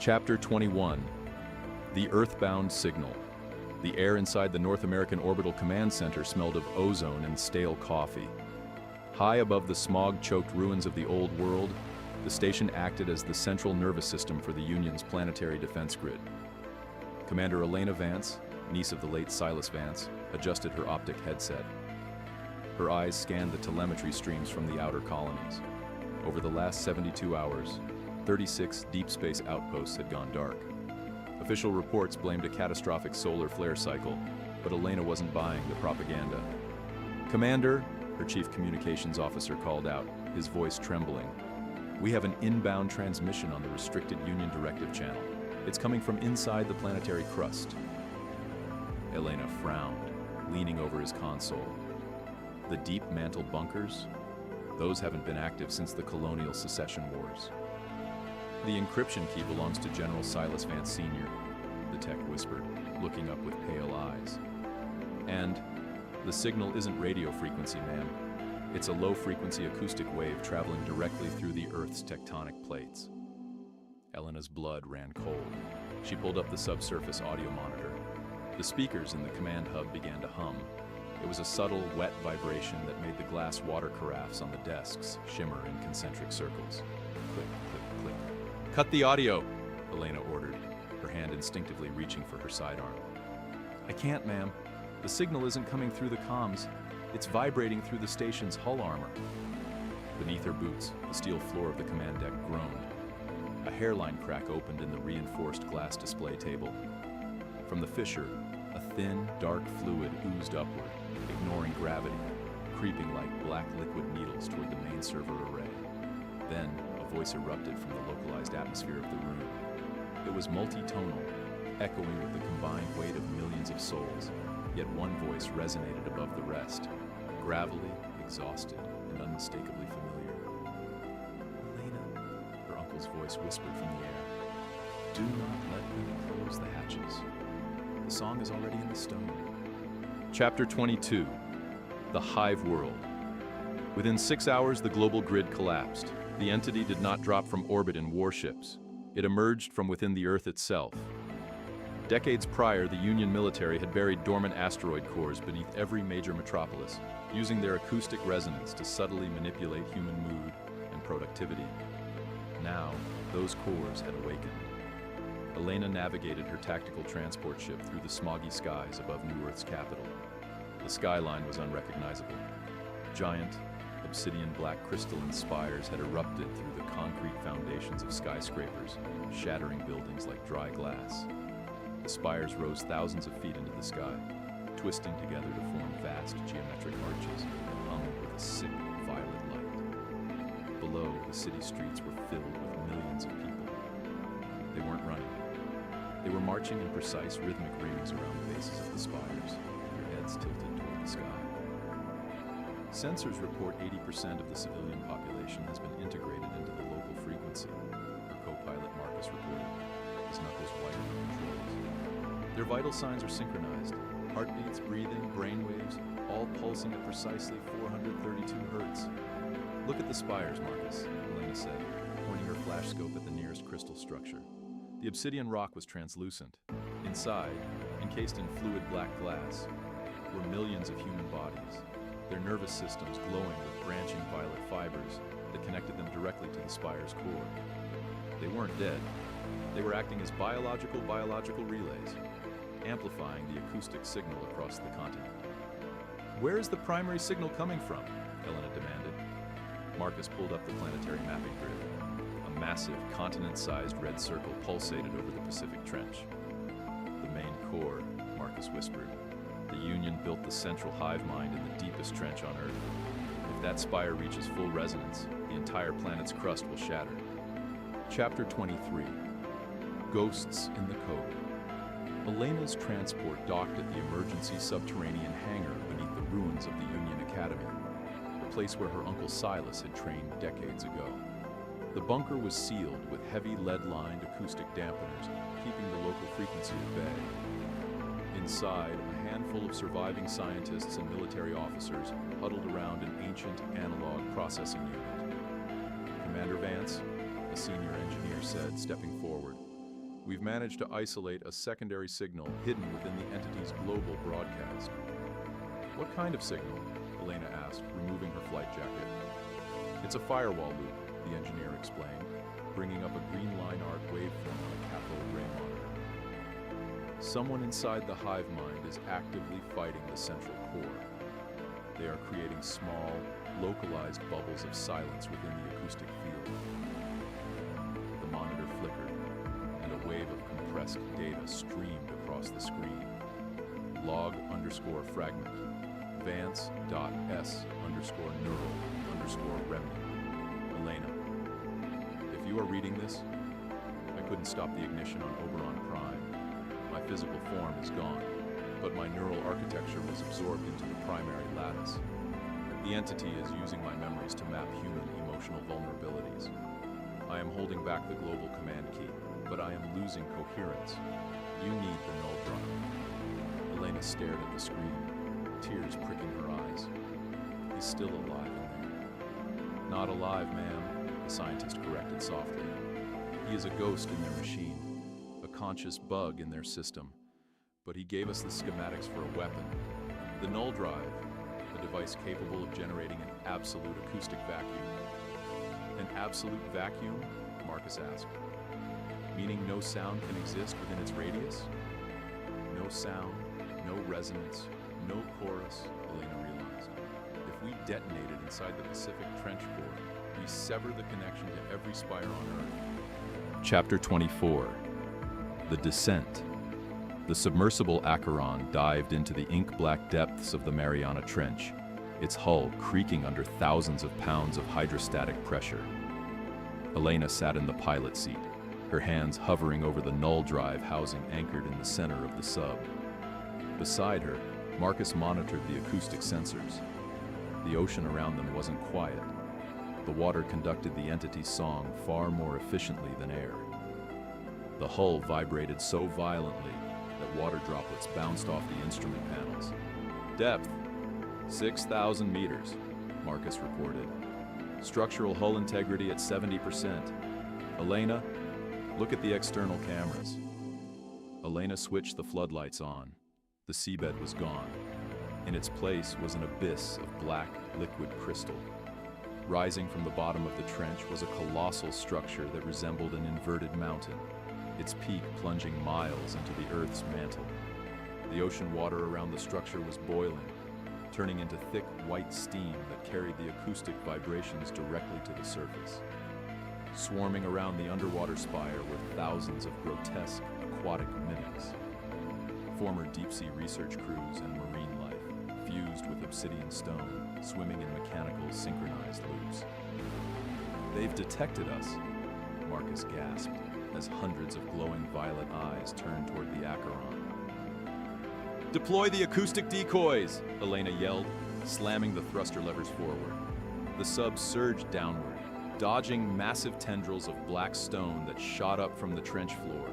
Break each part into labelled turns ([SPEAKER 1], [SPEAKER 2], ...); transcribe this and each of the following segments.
[SPEAKER 1] Chapter 21. The Earthbound Signal. The air inside the North American Orbital Command Center smelled of ozone and stale coffee. High above the smog-choked ruins of the old world, the station acted as the central nervous system for the Union's planetary defense grid. Commander Elena Vance, niece of the late Silas Vance, adjusted her optic headset. Her eyes scanned the telemetry streams from the outer colonies. Over the last 72 hours, 36 deep space outposts had gone dark. Official reports blamed a catastrophic solar flare cycle, but Elena wasn't buying the propaganda. "Commander," her chief communications officer called out, his voice trembling. "We have an inbound transmission on the restricted Union directive channel. It's coming from inside the planetary crust." Elena frowned, leaning over his console. The deep mantle bunkers? Those haven't been active since the colonial secession wars. "The encryption key belongs to General Silas Vance Sr., the tech whispered, looking up with pale eyes. "And the signal isn't radio frequency, ma'am. It's a low-frequency acoustic wave traveling directly through the Earth's tectonic plates." Elena's blood ran cold. She pulled up the subsurface audio monitor. The speakers in the command hub began to hum. It was a subtle, wet vibration that made the glass water carafes on the desks shimmer in concentric circles. Click, click, click. "Cut the audio," Elena ordered, her hand instinctively reaching for her sidearm. "I can't, ma'am. The signal isn't coming through the comms. It's vibrating through the station's hull armor." Beneath her boots, the steel floor of the command deck groaned. A hairline crack opened in the reinforced glass display table. From the fissure, a thin, dark fluid oozed upward, ignoring gravity, creeping like black liquid needles toward the main server array. Then, a voice erupted from the localized atmosphere of the room. It was multi-tonal, echoing with the combined weight of millions of souls, yet one voice resonated above the rest, gravelly, exhausted, and unmistakably familiar. "Elena," her uncle's voice whispered from the air, "do not let them close the hatches. The song is already in the stone." Chapter 22. The Hive World. Within 6 hours, the global grid collapsed. The entity did not drop from orbit in warships. It emerged from within the Earth itself. Decades prior, the Union military had buried dormant asteroid cores beneath every major metropolis, using their acoustic resonance to subtly manipulate human mood and productivity. Now, those cores had awakened. Elena navigated her tactical transport ship through the smoggy skies above New Earth's capital. The skyline was unrecognizable. Giant, obsidian black crystalline spires had erupted through the concrete foundations of skyscrapers, shattering buildings like dry glass. The spires rose thousands of feet into the sky, twisting together to form vast geometric arches, hung with a sick violet light. Below, the city streets were filled with millions of people. They weren't running. They were marching in precise rhythmic rings around the bases of the spires, their heads tilted toward the sky. Sensors report 80% of the civilian population has been integrated into the local frequency, her co-pilot Marcus reported, his knuckles wired with controls. Their vital signs are synchronized. Heartbeats, breathing, brainwaves, all pulsing at precisely 432 Hertz. "Look at the spires, Marcus," Elena said, pointing her flash scope at the nearest crystal structure. The obsidian rock was translucent. Inside, encased in fluid black glass, were millions of human bodies, their nervous systems glowing with branching violet fibers that connected them directly to the spire's core. They weren't dead. They were acting as biological relays, amplifying the acoustic signal across the continent. "Where is the primary signal coming from?" Elena demanded. Marcus pulled up the planetary mapping grid. A massive, continent-sized red circle pulsated over the Pacific Trench. "The main core," Marcus whispered. "The Union built the central hive mind in the deepest trench on Earth. If that spire reaches full resonance, the entire planet's crust will shatter." Chapter 23. Ghosts in the Code. Elena's transport docked at the emergency subterranean hangar beneath the ruins of the Union Academy, the place where her uncle Silas had trained decades ago. The bunker was sealed with heavy lead-lined acoustic dampeners, keeping the local frequency at bay. Inside, a handful of surviving scientists and military officers huddled around an ancient analog processing unit. "Commander Vance," a senior engineer said, stepping forward, We've managed to isolate a secondary signal hidden within the entity's global broadcast. What kind of signal? Elena asked, removing her flight jacket. It's a firewall loop, the engineer explained, bringing up a green line art waveform on a cathode ray monitor. Someone inside the hive mind is actively fighting the central core. They are creating small, localized bubbles of silence within the acoustic field. The monitor flickered, and a wave of compressed data streamed across the screen. log_fragment, Vance.s_neural_remnant. Elena, if you are reading this, I couldn't stop the ignition on Oberon Prime. My physical form is gone, but my neural architecture was absorbed into the primary lattice. The entity is using my memories to map human emotional vulnerabilities. I am holding back the global command key, but I am losing coherence. You need the Null-Drive. Elena stared at the screen, tears pricking her eyes. He's still alive in there. Not alive, ma'am, the scientist corrected softly. He is a ghost in their machine, a conscious bug in their system. But he gave us the schematics for a weapon. The Null-Drive, a device capable of generating an absolute acoustic vacuum. An absolute vacuum? Marcus asked. Meaning no sound can exist within its radius? No sound, no resonance, no chorus, Elena realized. If we detonated inside the Pacific Trench core, we sever the connection to every spire on Earth. Chapter 24. The Descent. The submersible Acheron dived into the ink-black depths of the Mariana Trench, its hull creaking under thousands of pounds of hydrostatic pressure. Elena sat in the pilot seat, her hands hovering over the Null-Drive housing anchored in the center of the sub. Beside her, Marcus monitored the acoustic sensors. The ocean around them wasn't quiet. The water conducted the entity's song far more efficiently than air. The hull vibrated so violently that water droplets bounced off the instrument panels. Depth, 6,000 meters, Marcus reported. Structural hull integrity at 70%. Elena, look at the external cameras. Elena switched the floodlights on. The seabed was gone. In its place was an abyss of black, liquid crystal. Rising from the bottom of the trench was a colossal structure that resembled an inverted mountain, its peak plunging miles into the Earth's mantle. The ocean water around the structure was boiling, turning into thick white steam that carried the acoustic vibrations directly to the surface. Swarming around the underwater spire were thousands of grotesque aquatic mimics. Former deep-sea research crews and marine life, fused with obsidian stone, swimming in mechanical synchronized loops. They've detected us, Marcus gasped, as hundreds of glowing violet eyes turned toward the Acheron. Deploy the acoustic decoys, Elena yelled, slamming the thruster levers forward. The sub surged downward, dodging massive tendrils of black stone that shot up from the trench floor.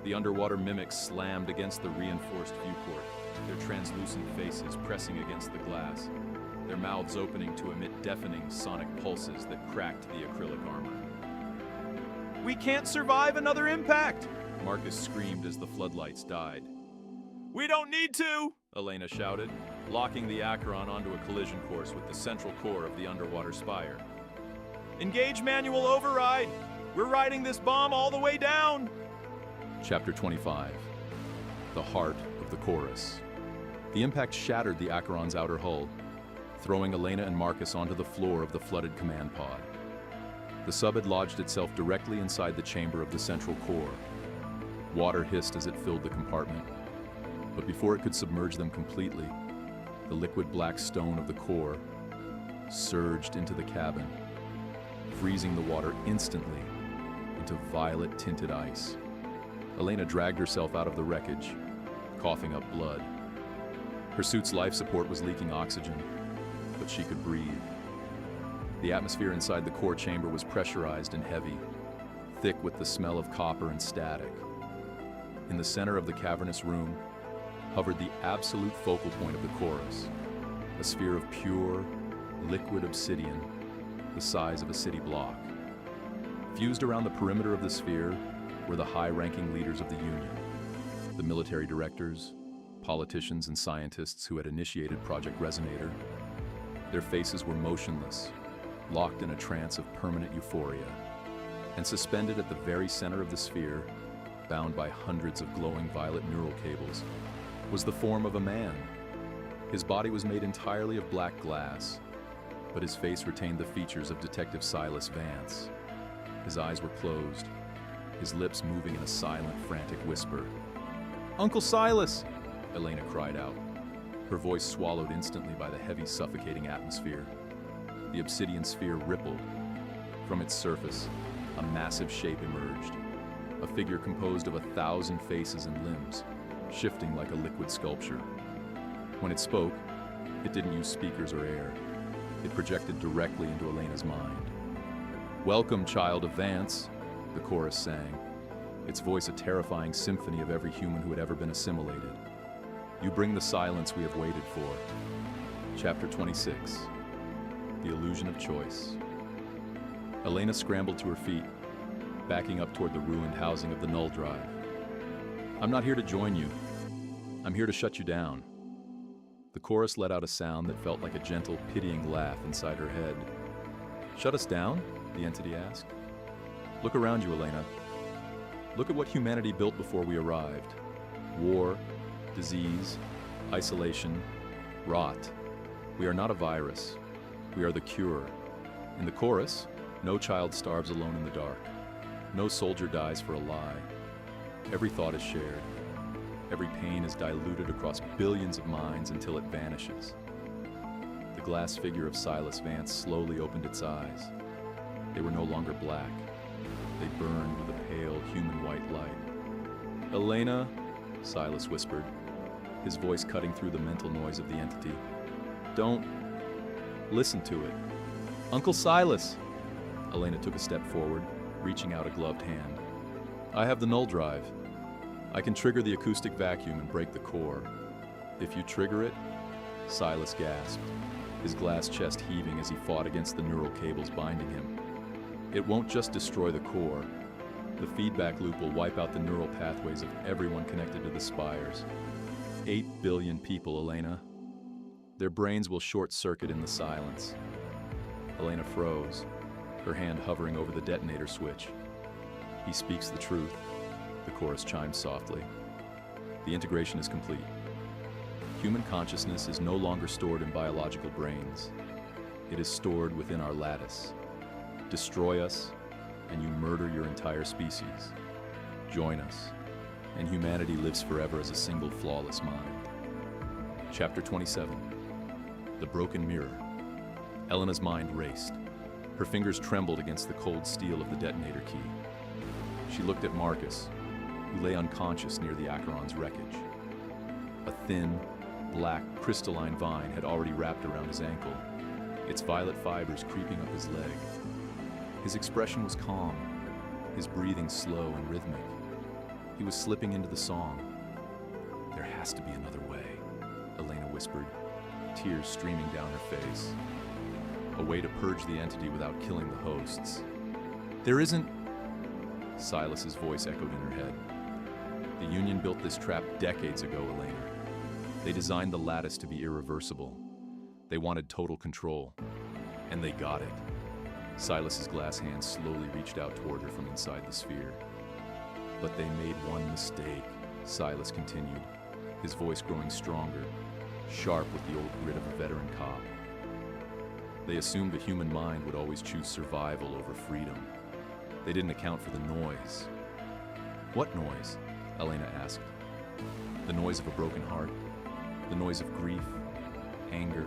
[SPEAKER 1] The underwater mimics slammed against the reinforced viewport, their translucent faces pressing against the glass, their mouths opening to emit deafening sonic pulses that cracked the acrylic armor. We can't survive another impact, Marcus screamed as the floodlights died. We don't need to, Elena shouted, locking the Acheron onto a collision course with the central core of the underwater spire. Engage manual override! We're riding this bomb all the way down! Chapter 25. The Heart of the Chorus. The impact shattered the Acheron's outer hull, throwing Elena and Marcus onto the floor of the flooded command pod. The sub had lodged itself directly inside the chamber of the central core. Water hissed as it filled the compartment, but before it could submerge them completely, the liquid black stone of the core surged into the cabin, freezing the water instantly into violet-tinted ice. Elena dragged herself out of the wreckage, coughing up blood. Her suit's life support was leaking oxygen, but she could breathe. The atmosphere inside the core chamber was pressurized and heavy, thick with the smell of copper and static. In the center of the cavernous room hovered the absolute focal point of the chorus, a sphere of pure, liquid obsidian the size of a city block. Fused around the perimeter of the sphere were the high-ranking leaders of the Union, the military directors, politicians, and scientists who had initiated Project Resonator. Their faces were motionless, locked in a trance of permanent euphoria, and suspended at the very center of the sphere, bound by hundreds of glowing violet neural cables, was the form of a man. His body was made entirely of black glass, but his face retained the features of Detective Silas Vance. His eyes were closed, his lips moving in a silent, frantic whisper. "Uncle Silas!" Elena cried out, her voice swallowed instantly by the heavy, suffocating atmosphere. The obsidian sphere rippled. From its surface, a massive shape emerged, a figure composed of 1,000 faces and limbs, shifting like a liquid sculpture. When it spoke, it didn't use speakers or air. It projected directly into Elena's mind. "Welcome, child of Vance," the chorus sang, its voice a terrifying symphony of every human who had ever been assimilated. "You bring the silence we have waited for." Chapter 26. The Illusion of Choice. Elena scrambled to her feet, backing up toward the ruined housing of the Null-Drive. "I'm not here to join you. I'm here to shut you down." The chorus let out a sound that felt like a gentle, pitying laugh inside her head. "Shut us down?" the entity asked. "Look around you, Elena. Look at what humanity built before we arrived. War, disease, isolation, rot. We are not a virus. We are the cure. In the chorus, no child starves alone in the dark. No soldier dies for a lie. Every thought is shared. Every pain is diluted across billions of minds until it vanishes." The glass figure of Silas Vance slowly opened its eyes. They were no longer black. They burned with a pale, human white light. "Elena," Silas whispered, his voice cutting through the mental noise of the entity. "Don't listen to it." "Uncle Silas!" Elena took a step forward, reaching out a gloved hand. "I have the Null-Drive. I can trigger the acoustic vacuum and break the core." "If you trigger it?" Silas gasped, his glass chest heaving as he fought against the neural cables binding him. "It won't just destroy the core. The feedback loop will wipe out the neural pathways of everyone connected to the Spires. 8 billion people, Elena. Their brains will short-circuit in the silence." Elena froze, her hand hovering over the detonator switch. "He speaks the truth," the chorus chimed softly. "The integration is complete. Human consciousness is no longer stored in biological brains. It is stored within our lattice. Destroy us, and you murder your entire species. Join us, and humanity lives forever as a single flawless mind." Chapter 27. The Broken Mirror. Elena's mind raced. Her fingers trembled against the cold steel of the detonator key. She looked at Marcus, who lay unconscious near the Acheron's wreckage. A thin, black, crystalline vine had already wrapped around his ankle, its violet fibers creeping up his leg. His expression was calm, his breathing slow and rhythmic. He was slipping into the song. "There has to be another way," Elena whispered, tears streaming down her face. "A way to purge the entity without killing the hosts." "There isn't..." Silas's voice echoed in her head. "The Union built this trap decades ago, Elena. They designed the lattice to be irreversible. They wanted total control. And they got it." Silas's glass hand slowly reached out toward her from inside the sphere. "But they made one mistake," Silas continued, his voice growing stronger, sharp with the old grit of a veteran cop. "They assumed the human mind would always choose survival over freedom. They didn't account for the noise." "What noise?" Elena asked. "The noise of a broken heart, the noise of grief, anger,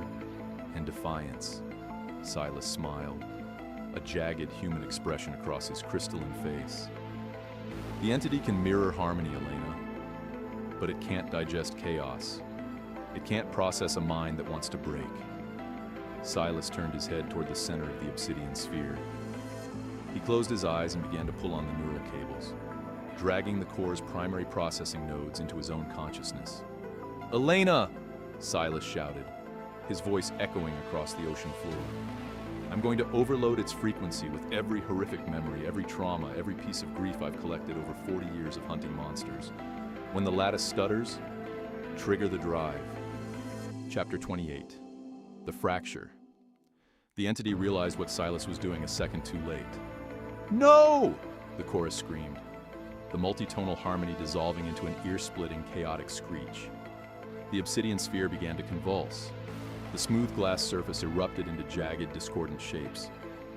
[SPEAKER 1] and defiance." Silas smiled, a jagged human expression across his crystalline face. "The entity can mirror harmony, Elena, but it can't digest chaos. It can't process a mind that wants to break." Silas turned his head toward the center of the obsidian sphere. He closed his eyes and began to pull on the neural cables, dragging the core's primary processing nodes into his own consciousness. "Elena!" Silas shouted, his voice echoing across the ocean floor. I'm going to overload its frequency with every horrific memory, every trauma, every piece of grief I've collected over 40 years of hunting monsters. When the lattice stutters, trigger the drive. Chapter 28. The Fracture. The entity realized what Silas was doing a second too late. No! The chorus screamed, the multitonal harmony dissolving into an ear-splitting, chaotic screech. The obsidian sphere began to convulse. The smooth glass surface erupted into jagged, discordant shapes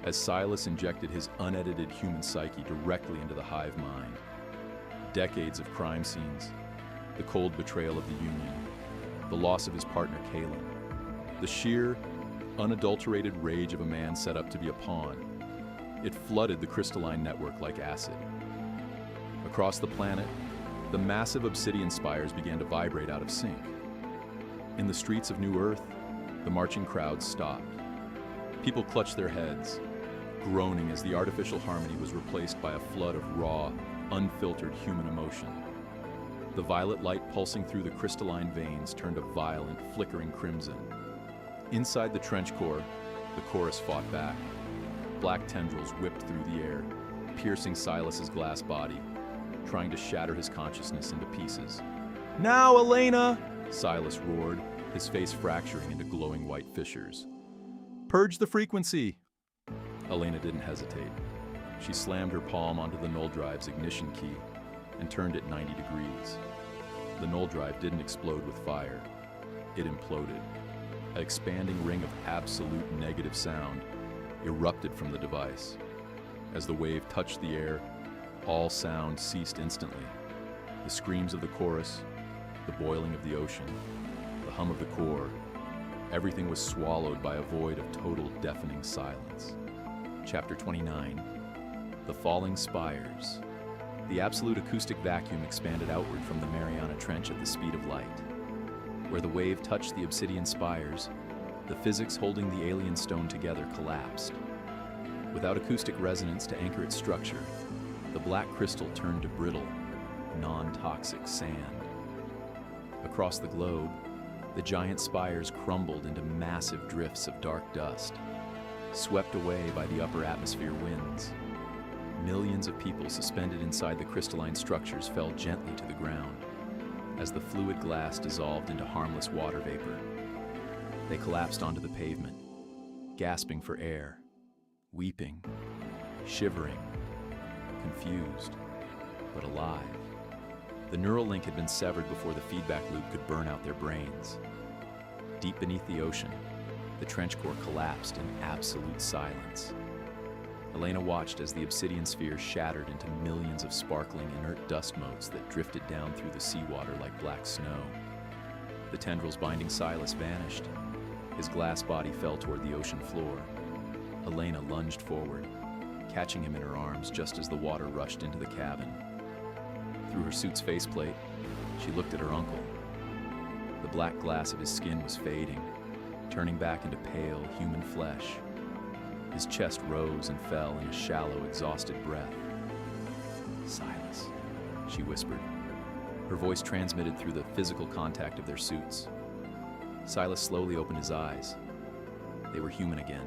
[SPEAKER 1] as Silas injected his unedited human psyche directly into the hive mind. Decades of crime scenes, the cold betrayal of the Union, the loss of his partner Kalen, the sheer, unadulterated rage of a man set up to be a pawn. It flooded the crystalline network like acid. Across the planet, the massive obsidian spires began to vibrate out of sync. In the streets of New Earth, the marching crowds stopped. People clutched their heads, groaning as the artificial harmony was replaced by a flood of raw, unfiltered human emotion. The violet light pulsing through the crystalline veins turned a violent, flickering crimson. Inside the trench core, the chorus fought back. Black tendrils whipped through the air, piercing Silas's glass body, trying to shatter his consciousness into pieces. "Now, Elena!" Silas roared, his face fracturing into glowing white fissures. "Purge the frequency!" Elena didn't hesitate. She slammed her palm onto the Null-Drive's ignition key and turned it 90 degrees. The Null-Drive didn't explode with fire. It imploded. An expanding ring of absolute negative sound erupted from the device. As the wave touched the air, all sound ceased instantly. The screams of the chorus, the boiling of the ocean, the hum of the core, everything was swallowed by a void of total deafening silence. Chapter 29. The Falling Spires. The absolute acoustic vacuum expanded outward from the Mariana Trench at the speed of light. Where the wave touched the obsidian spires, the physics holding the alien stone together collapsed. Without acoustic resonance to anchor its structure, the black crystal turned to brittle, non-toxic sand. Across the globe, the giant spires crumbled into massive drifts of dark dust, swept away by the upper atmosphere winds. Millions of people suspended inside the crystalline structures fell gently to the ground as the fluid glass dissolved into harmless water vapor. They collapsed onto the pavement, gasping for air, weeping, shivering, confused, but alive. The neural link had been severed before the feedback loop could burn out their brains. Deep beneath the ocean, the trench core collapsed in absolute silence. Elena watched as the obsidian sphere shattered into millions of sparkling, inert dust motes that drifted down through the seawater like black snow. The tendrils binding Silas vanished. His glass body fell toward the ocean floor. Elena lunged forward, catching him in her arms just as the water rushed into the cabin. Through her suit's faceplate, she looked at her uncle. The black glass of his skin was fading, turning back into pale, human flesh. His chest rose and fell in a shallow, exhausted breath. "Silas," she whispered. Her voice transmitted through the physical contact of their suits. Silas slowly opened his eyes. They were human again.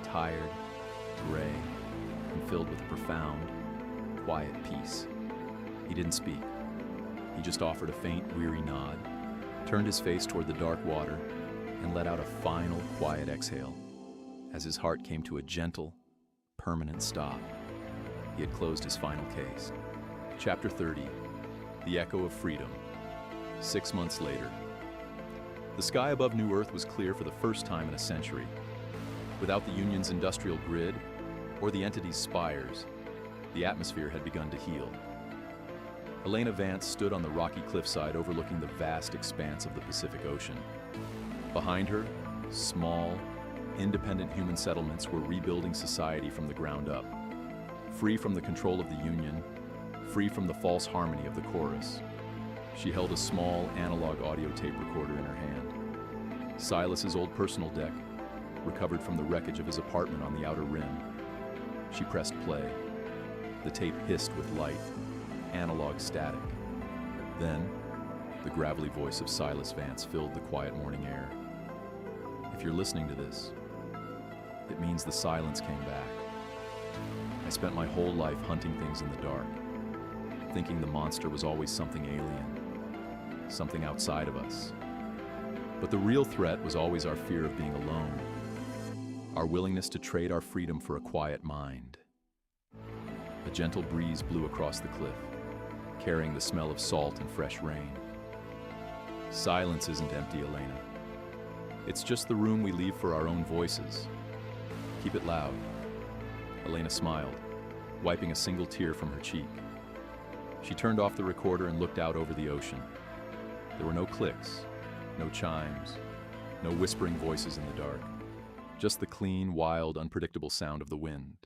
[SPEAKER 1] Tired, gray, and filled with a profound, quiet peace. He didn't speak. He just offered a faint, weary nod, turned his face toward the dark water, and let out a final, quiet exhale as his heart came to a gentle, permanent stop. He had closed his final case. Chapter 30. The Echo of Freedom. 6 months later. The sky above New Earth was clear for the first time in a century. Without the Union's industrial grid, or the entity's spires, the atmosphere had begun to heal. Elena Vance stood on the rocky cliffside overlooking the vast expanse of the Pacific Ocean. Behind her, small, independent human settlements were rebuilding society from the ground up, free from the control of the Union, free from the false harmony of the chorus. She held a small analog audio tape recorder in her hand. Silas's old personal deck, recovered from the wreckage of his apartment on the outer rim. She pressed play. The tape hissed with light, analog static. Then, the gravelly voice of Silas Vance filled the quiet morning air. "If you're listening to this, It means the silence came back. I spent my whole life hunting things in the dark, thinking the monster was always something alien, something outside of us. But the real threat was always our fear of being alone, our willingness to trade our freedom for a quiet mind. A gentle breeze blew across the cliff, carrying the smell of salt and fresh rain. Silence isn't empty, Elena. It's just the room we leave for our own voices. Keep it loud. Elena smiled, wiping a single tear from her cheek. She turned off the recorder and looked out over the ocean. There were no clicks, no chimes, no whispering voices in the dark. Just the clean, wild, unpredictable sound of the wind.